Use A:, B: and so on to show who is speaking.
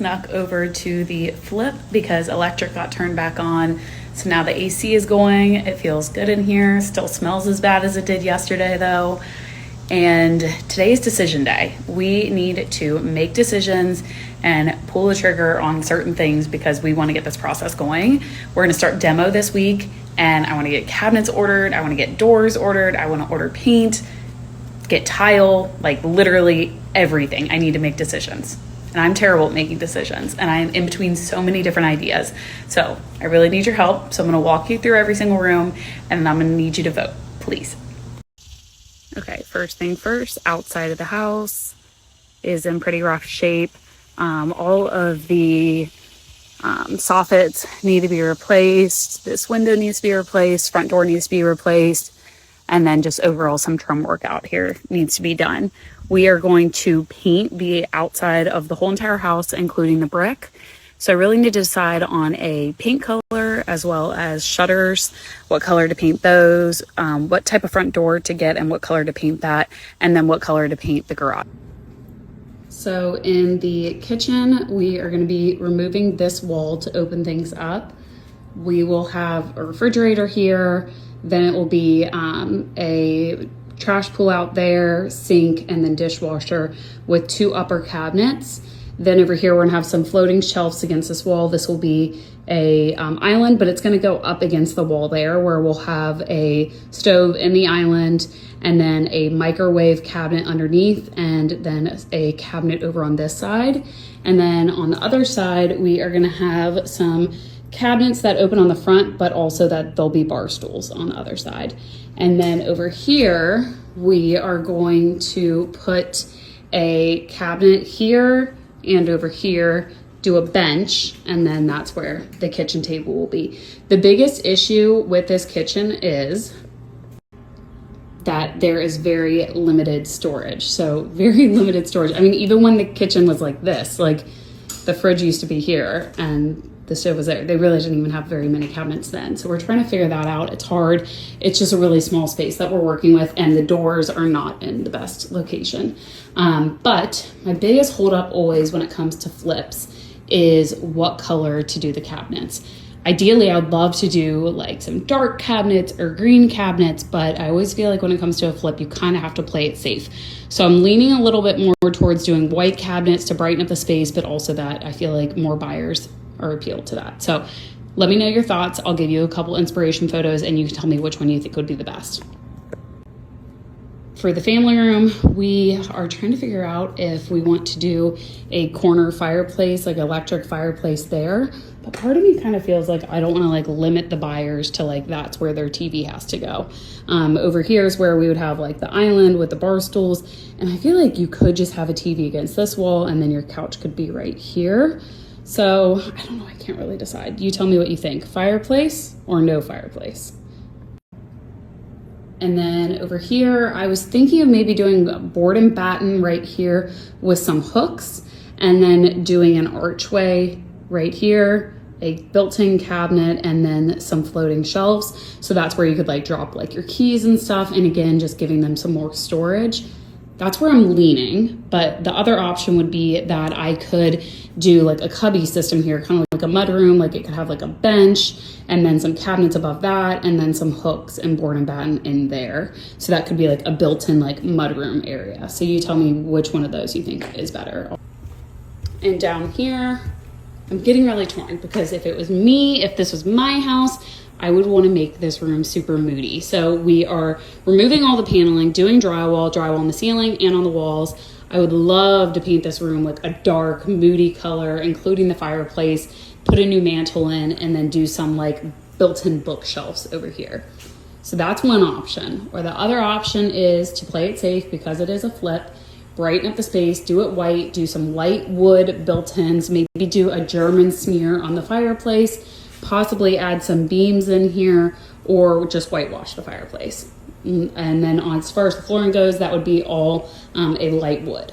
A: snuck over to the flip because electric got turned back on. So now the AC is going. It feels good in here. Still smells as bad as it did yesterday though. And today's decision day. We need to make decisions and pull the trigger on certain things because we want to get this process going. We're going to start demo this week, and I want to get cabinets ordered. I want to get doors ordered. I want to order paint, get tile, like literally everything. I need to make decisions. And I'm terrible at making decisions, and I'm in between so many different ideas. So I really need your help. So I'm going to walk you through every single room, and I'm going to need you to vote, please. Okay, first thing first, outside of the house is in pretty rough shape. All of the soffits need to be replaced. This window needs to be replaced. Front door needs to be replaced. And then just overall some trim work out here needs to be done. We are going to paint the outside of the whole entire house, including the brick. So I really need to decide on a paint color as well as shutters, what color to paint those, what type of front door to get and what color to paint that, and then what color to paint the garage. So in the kitchen, we are going to be removing this wall to open things up. We will have a refrigerator here, then it will be a trash pull out there, sink, and then dishwasher with 2 upper cabinets. Then over here, we're gonna have some floating shelves against this wall. This will be a island, but it's gonna go up against the wall there, where we'll have a stove in the island and then a microwave cabinet underneath, and then a cabinet over on this side. And then on the other side, we are gonna have some cabinets that open on the front, but also that there'll be bar stools on the other side. And then over here, we are going to put a cabinet here and over here, do a bench, and then that's where the kitchen table will be. The biggest issue with this kitchen is that there is very limited storage. So very limited storage. I mean, even when the kitchen was like this, like the fridge used to be here and the stove was there, they really didn't even have very many cabinets then. So we're trying to figure that out. It's hard. It's just a really small space that we're working with, and the doors are not in the best location. But my biggest holdup always when it comes to flips is what color to do the cabinets. Ideally, I would love to do like some dark cabinets or green cabinets, but I always feel like when it comes to a flip, you kind of have to play it safe. So I'm leaning a little bit more towards doing white cabinets to brighten up the space, but also that I feel like more buyers are appealed to that. So let me know your thoughts. I'll give you a couple inspiration photos and you can tell me which one you think would be the best. For the family room, we are trying to figure out if we want to do a corner fireplace, like electric fireplace there. But part of me kind of feels like I don't want to like limit the buyers to like that's where their TV has to go. Over here is where we would have like the island with the bar stools. And I feel like you could just have a TV against this wall and then your couch could be right here. So I don't know, I can't really decide. You tell me what you think. Fireplace or no fireplace? And then over here, I was thinking of maybe doing a board and batten right here with some hooks, and then doing an archway right here, a built-in cabinet, and then some floating shelves. So that's where you could like drop like your keys and stuff. And again, just giving them some more storage. That's where I'm leaning, but the other option would be that I could do like a cubby system here, kind of like a mudroom, like it could have like a bench and then some cabinets above that and then some hooks and board and batten in there. So that could be like a built-in like mudroom area. So you tell me which one of those you think is better. And down here, I'm getting really torn because if it was me, if this was my house, I would want to make this room super moody. So we are removing all the paneling, doing drywall on the ceiling and on the walls. I would love to paint this room like a dark, moody color, including the fireplace, put a new mantle in, and then do some like built-in bookshelves over here. So that's one option. Or the other option is to play it safe because it is a flip, brighten up the space, do it white, do some light wood built-ins, maybe do a German smear on the fireplace, possibly add some beams in here, or just whitewash the fireplace. And then as far as the flooring goes, that would be all a light wood.